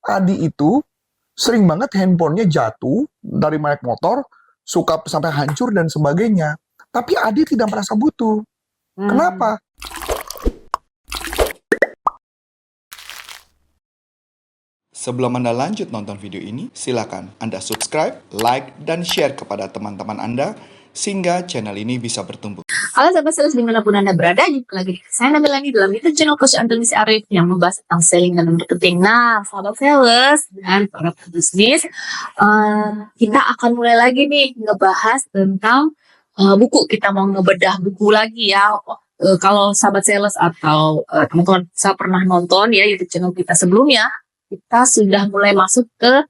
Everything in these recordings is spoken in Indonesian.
Adi itu sering banget handphonenya jatuh dari naik motor, suka sampai hancur dan sebagainya. Tapi Adi tidak merasa butuh. Kenapa? Sebelum Anda lanjut nonton video ini, silakan Anda subscribe, like, dan share kepada teman-teman Anda sehingga channel ini bisa bertumbuh. Halo sahabat sales dimanapun Anda berada, jumpa lagi saya Nabila lagi dalam YouTube channel Coach Antonius Arif yang membahas tentang selling dan marketing. Nah, sahabat sales dan para pebisnis, kita akan mulai lagi nih ngebahas tentang buku. Kita mau ngebedah buku lagi ya. Kalau sahabat sales atau teman-teman saya pernah nonton ya YouTube channel kita sebelumnya, kita sudah mulai masuk ke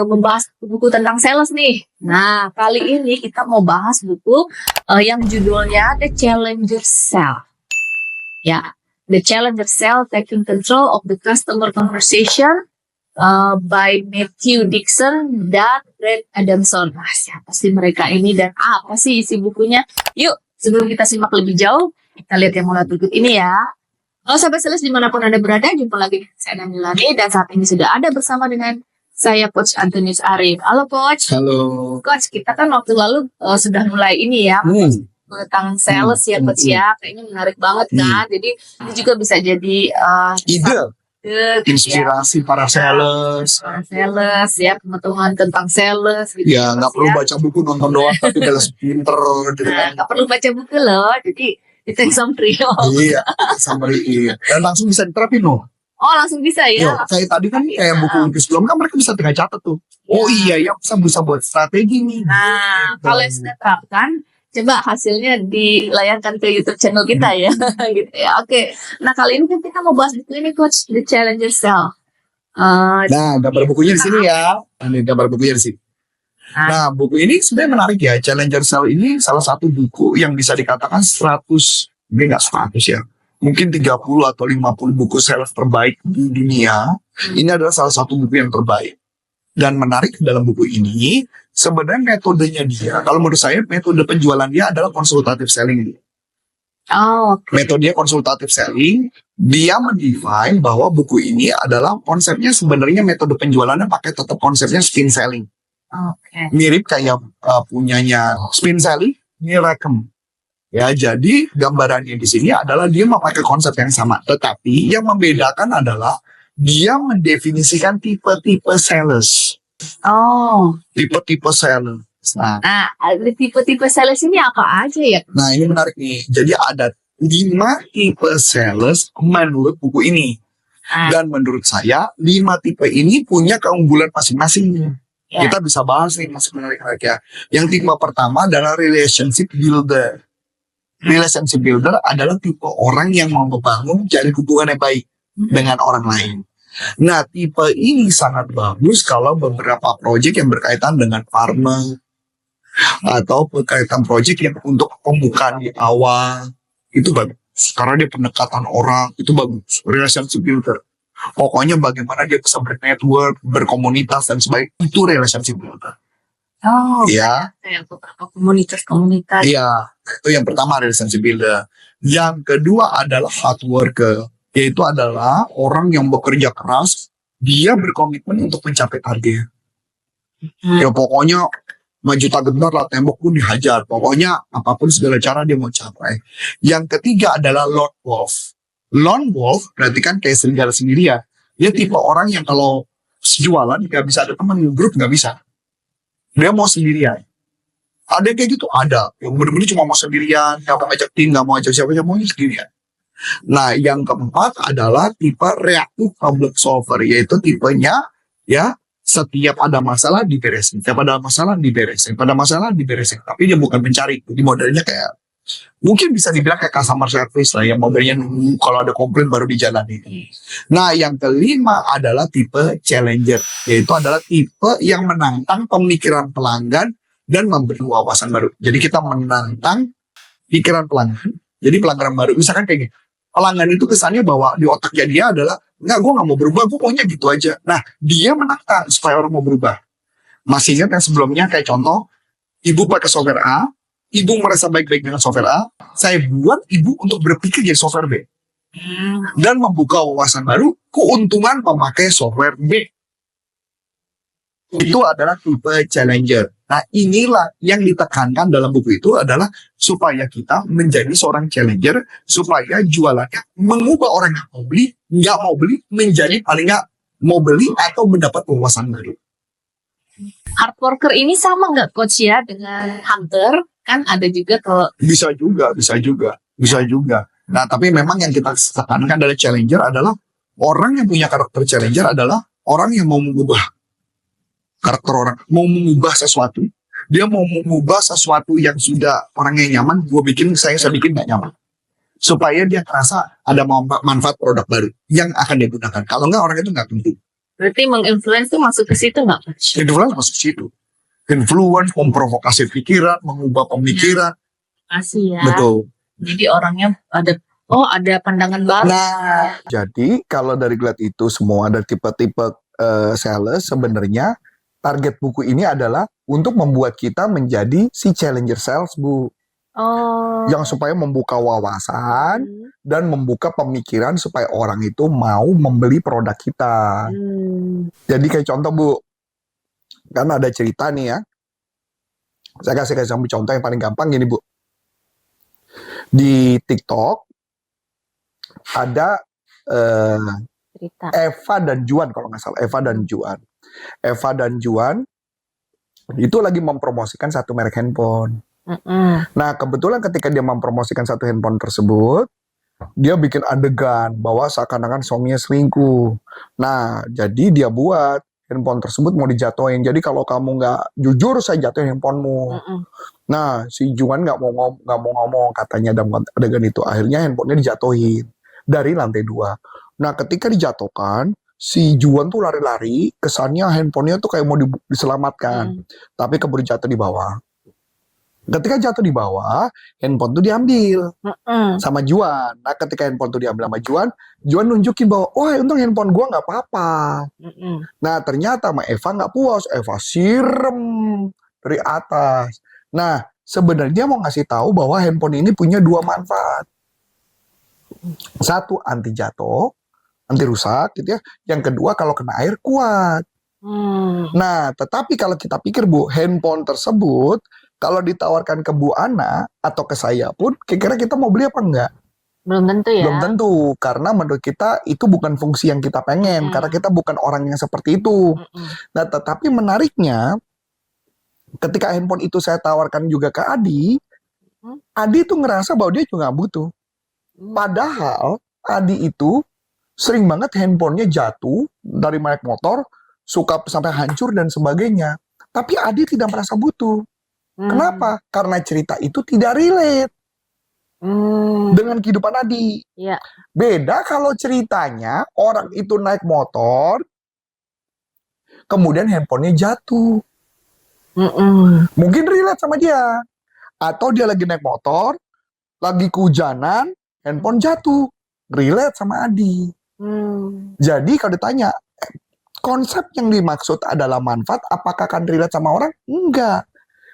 membahas buku tentang sales nih. Nah, kali ini kita mau bahas buku yang judulnya The Challenger Sale. Ya, The Challenger Sale, Taking Control of the Customer Conversation by Matthew Dixon dan Brad Adamson. Nah, siapa sih mereka ini dan apa sih isi bukunya? Yuk, sebelum kita simak lebih jauh, kita lihat yang mulai berikut ini ya. Halo sahabat sales dimanapun Anda berada, jumpa lagi saya Nabila dan saat ini sudah ada bersama dengan saya Coach Antonius Arif. Halo Coach. Halo. Coach, kita kan waktu lalu sudah mulai ini ya tentang sales ya Coach ya. Kayaknya menarik banget kan. Jadi ini juga bisa jadi Ide, ya, inspirasi para sales. para sales ya, pengetahuan tentang sales gitu. Ya, nggak perlu baca buku, nonton doang, tapi sales pinter gitu kan. Nggak perlu baca buku loh. Jadi itu exam trio. Iya, summary. Iya. Dan langsung bisa diterapin loh. Oh, langsung bisa ya. Kayak tadi kan kayak buku sebelum kan mereka bisa tinggal catat tuh. Oh iya ya, bisa buat strategi nih. Nah, kalau yang sudah terapkan, coba hasilnya dilayangkan ke YouTube channel kita ya. Gitu ya. Oke. Nah, kali ini kan kita mau bahas buku ini Coach, The Challenger Sale. Nah, gambar bukunya di sini ya. Ini gambar bukunya di sini. Nah, buku ini sebenarnya menarik ya. Challenger Sale ini salah satu buku yang bisa dikatakan 100, ini nggak 100 ya. Mungkin 30 atau 50 buku sales terbaik di dunia. Ini adalah salah satu buku yang terbaik. Dan menarik dalam buku ini, sebenarnya metodenya dia, kalau menurut saya metode penjualan dia adalah konsultatif selling. Oh, okay. Metodenya konsultatif selling, dia mendefine bahwa buku ini adalah konsepnya sebenarnya metode penjualannya pakai tetap konsepnya spin selling. Okay. Mirip kayak punyanya spin selling, ini Rackham. Ya, jadi gambarannya di sini adalah dia memakai konsep yang sama, tetapi yang membedakan adalah dia mendefinisikan tipe-tipe sales. Oh. Tipe-tipe sales. Nah, tipe-tipe sales ini apa aja ya? Nah, ini menarik nih. Jadi ada 5 tipe sales menurut buku ini. Dan menurut saya 5 tipe ini punya keunggulan masing-masing. Kita bisa bahas nih, masih menarik ya. Yang tipe pertama adalah relationship builder. Relationship builder adalah tipe orang yang mau membangun jalin hubungan yang baik dengan orang lain. Nah, tipe ini sangat bagus kalau beberapa proyek yang berkaitan dengan partner atau berkaitan proyek yang untuk pembukaan di awal itu bagus. Karena dia pendekatan orang itu bagus. Relationship builder. Pokoknya bagaimana dia bisa bernetwork, berkomunitas dan sebagainya, itu relationship builder. Oh, ya. Kayak beberapa komunitas. Iya, itu yang pertama relationship builder. Yang kedua adalah hard worker, yaitu adalah orang yang bekerja keras, dia berkomitmen untuk mencapai target. Ya pokoknya maju target lah, tembok pun dihajar. Pokoknya apapun segala cara dia mau capai. Yang ketiga adalah lone wolf. Lone wolf berarti kan kayak serigala sendiri ya. Dia tipe orang yang kalau jualan nggak bisa ada teman, grup nggak bisa. Dia mau sendirian. Ada kayak gitu, ada. Yang bener-bener cuma mau sendirian, nggak mau ngajak tim, nggak mau ngajak siapa-siapa, mau sendirian. Nah, yang keempat adalah tipe reactive problem solver, yaitu tipenya ya setiap ada masalah diberesin, setiap ada masalah diberesin, pada masalah diberesin. Tapi dia bukan mencari, jadi modelnya kayak mungkin bisa dibilang kayak customer service lah, yang modelnya nunggu kalau ada komplain baru dijalani. Nah, yang kelima adalah tipe challenger, yaitu adalah tipe yang menantang pemikiran pelanggan dan memberi wawasan baru. Jadi kita menantang pikiran pelanggan. Jadi pelanggan baru, misalkan kayak gini, pelanggan itu kesannya bahwa di otaknya dia adalah enggak, gue gak mau berubah, gue pokoknya gitu aja. Nah, dia menantang supaya orang mau berubah. Masih ingat yang sebelumnya kayak contoh, ibu pakai software A, ibu merasa baik-baik dengan software A, saya buat ibu untuk berpikir jadi software B. Dan membuka wawasan baru, keuntungan memakai software B. Itu adalah tipe challenger. Nah, inilah yang ditekankan dalam buku itu adalah supaya kita menjadi seorang challenger, supaya jualannya mengubah orang yang mau beli, nggak mau beli, menjadi paling nggak mau beli atau mendapat wawasan baru. Hard worker ini sama nggak coach ya dengan hunter? Kan ada juga kalau Bisa juga, bisa juga, bisa juga. Nah, tapi memang yang kita tekankan dari challenger adalah orang yang punya karakter challenger adalah orang yang mau mengubah karakter orang, mau mengubah sesuatu. Dia mau mengubah sesuatu yang sudah orangnya nyaman, saya bikin gak nyaman. Supaya dia terasa ada manfaat produk baru yang akan dia gunakan. Kalau enggak, orang itu nggak penting. berarti menginfluence tuh masuk ke situ nggak coach? Influence masuk situ. Influence, memprovokasi pikiran, mengubah pemikiran. Kasih ya. Betul. Jadi orangnya ada pandangan baru. Nah, jadi kalau dari Glad itu semua ada tipe-tipe sales, sebenarnya target buku ini adalah untuk membuat kita menjadi si challenger sales, Bu. Oh. Yang supaya membuka wawasan dan membuka pemikiran supaya orang itu mau membeli produk kita. Jadi kayak contoh, Bu. Kan ada cerita nih ya. Saya kasih contoh yang paling gampang gini, Bu. Di TikTok ada Cerita. Eva dan Juan kalau nggak salah. Eva dan Juan itu lagi mempromosikan satu merek handphone. Nah, kebetulan ketika dia mempromosikan satu handphone tersebut, dia bikin adegan bahwa seakan-akan suaminya selingkuh. Nah, jadi dia buat handphone tersebut mau dijatuhin. Jadi kalau kamu nggak jujur, saya jatuhin handphonemu. Nah, si Juan nggak mau ngomong katanya dalam adegan itu. Akhirnya handphonenya dijatuhin dari lantai 2. Nah, ketika dijatuhkan, si Juan tuh lari-lari, kesannya handphonenya tuh kayak mau diselamatkan. Tapi keburu jatuh di bawah. Ketika jatuh di bawah, handphone tuh diambil sama Juan. Nah, ketika handphone tuh diambil sama Juan, Juan nunjukin bahwa, wah untung handphone gua nggak apa-apa. Nah, ternyata sama Eva nggak puas. Eva sirem dari atas. Nah, sebenarnya mau ngasih tahu bahwa handphone ini punya 2 manfaat. Satu, anti jatuh, anti rusak gitu ya. Yang kedua, kalau kena air kuat. Nah, tetapi kalau kita pikir, Bu, handphone tersebut kalau ditawarkan ke Bu Ana atau ke saya pun, kira-kira kita mau beli apa enggak? Belum tentu ya. Belum tentu, karena menurut kita itu bukan fungsi yang kita pengen, karena kita bukan orang yang seperti itu. Nah, tetapi menariknya, ketika handphone itu saya tawarkan juga ke Adi, Adi tuh ngerasa bahwa dia juga nggak butuh. Padahal Adi itu sering banget handphonenya jatuh dari merek motor, suka sampai hancur dan sebagainya. Tapi Adi tidak merasa butuh. Kenapa? Karena cerita itu tidak relate dengan kehidupan Adi. Iya. Beda kalau ceritanya orang itu naik motor, kemudian handphonenya jatuh. Mungkin relate sama dia. Atau dia lagi naik motor, lagi kehujanan, handphone jatuh. Relate sama Adi. Jadi kalau ditanya, konsep yang dimaksud adalah manfaat, apakah akan relate sama orang? Enggak.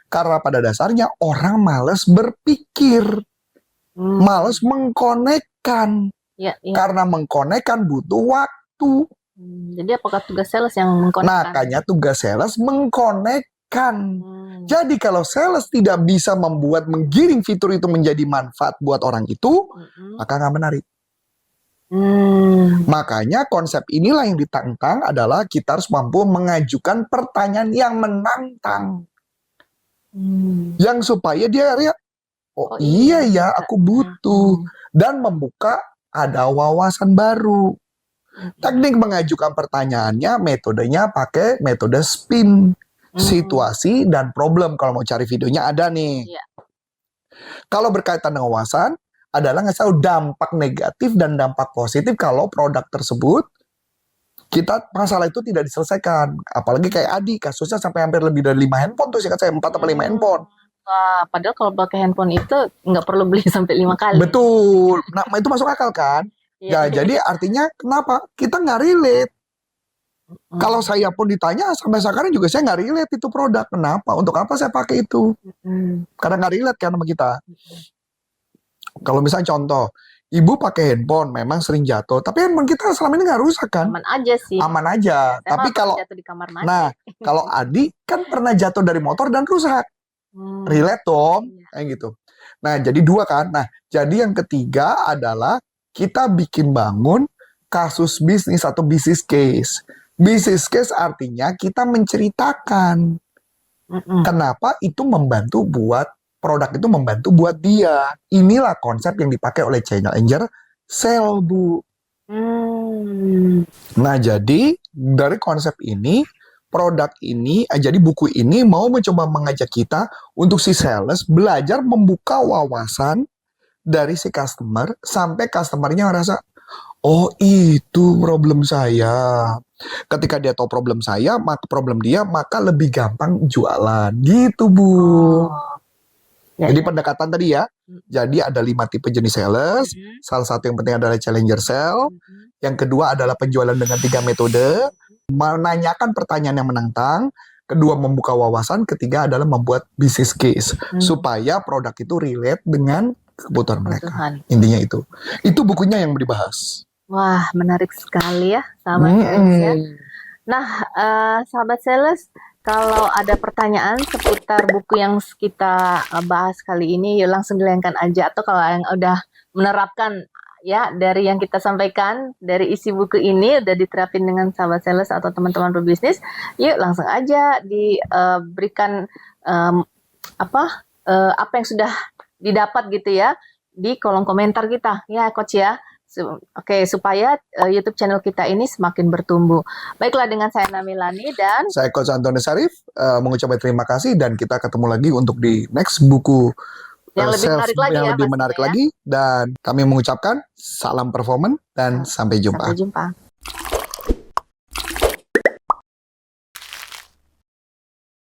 Karena pada dasarnya orang malas berpikir. Malas mengkonekkan. Ya. Karena mengkonekkan butuh waktu. Jadi apakah tugas sales yang mengkonekkan? Makanya tugas sales mengkonekkan. Jadi kalau sales tidak bisa menggiring fitur itu menjadi manfaat buat orang itu, maka nggak menarik. Makanya konsep inilah yang ditantang adalah kita harus mampu mengajukan pertanyaan yang menantang. Yang supaya dia lihat, oh iya ya aku butuh. Dan membuka ada wawasan baru. Teknik mengajukan pertanyaannya, metodenya pakai metode SPIN. Situasi dan problem. Kalau mau cari videonya ada nih. Kalau berkaitan dengan wawasan, adalah ngasih tahu dampak negatif dan dampak positif kalau produk tersebut masalah itu tidak diselesaikan. Apalagi kayak Adi, kasusnya sampai hampir lebih dari 5 handphone tuh, saya 4 atau 5 handphone. Wah, padahal kalau pakai handphone itu nggak perlu beli sampai 5 kali. Betul. Nah, itu masuk akal kan? Ya, jadi artinya kenapa? Kita nggak relate. Kalau saya pun ditanya, sampai sekarang juga saya nggak relate itu produk. Kenapa? Untuk apa saya pakai itu? Karena nggak relate kan sama kita. Kalau misalnya contoh, Ibu pakai handphone, memang sering jatuh, tapi handphone kita selama ini nggak rusak kan? Aman aja sih. Aman aja. Saya Tapi malah kalau, jatuh di kamar mandi. nah, kalau Adi kan pernah jatuh dari motor dan rusak. Hmm. Relate dong, Iya. kayak gitu. Nah, jadi 2 kan. Nah, jadi yang ketiga adalah kita bikin bangun kasus bisnis atau business case. Business case artinya kita menceritakan kenapa itu membantu buat produk itu membantu buat dia. Inilah konsep yang dipakai oleh Challenger Sale, Bu. Nah, jadi dari konsep ini, produk ini, jadi buku ini mau mencoba mengajak kita untuk si sales belajar membuka wawasan dari si customer sampai customernya ngerasa, oh itu problem saya. Ketika dia tahu problem saya, maka problem dia, maka lebih gampang jualan. Gitu, Bu. Ya, Jadi ya. pendekatan tadi ya. Jadi ada 5 tipe jenis sales. Salah satu yang penting adalah Challenger Sale. Yang kedua adalah penjualan dengan 3 metode. Menanyakan pertanyaan yang menantang. Kedua, membuka wawasan. Ketiga adalah membuat business case. Supaya produk itu relate dengan kebutuhan mereka. Kebutuhan. Intinya itu. Itu bukunya yang dibahas. Wah, menarik sekali ya, sahabat sales ya. Nah, sahabat sales, kalau ada pertanyaan seputar buku yang kita bahas kali ini, yuk langsung dilayangkan aja. Atau kalau yang udah menerapkan ya dari yang kita sampaikan, dari isi buku ini udah diterapin dengan sahabat sales atau teman-teman pebisnis, yuk langsung aja diberikan apa yang sudah didapat gitu ya di kolom komentar kita ya, Coach ya. Oke, supaya YouTube channel kita ini semakin bertumbuh. Baiklah, dengan saya Namilani dan Saya Coach Antoni Sarif, mengucapkan terima kasih dan kita ketemu lagi untuk di next buku yang lebih sales menarik lagi yang ya lebih pastinya menarik ya. lagi, dan kami mengucapkan salam performance dan sampai jumpa. Sampai jumpa.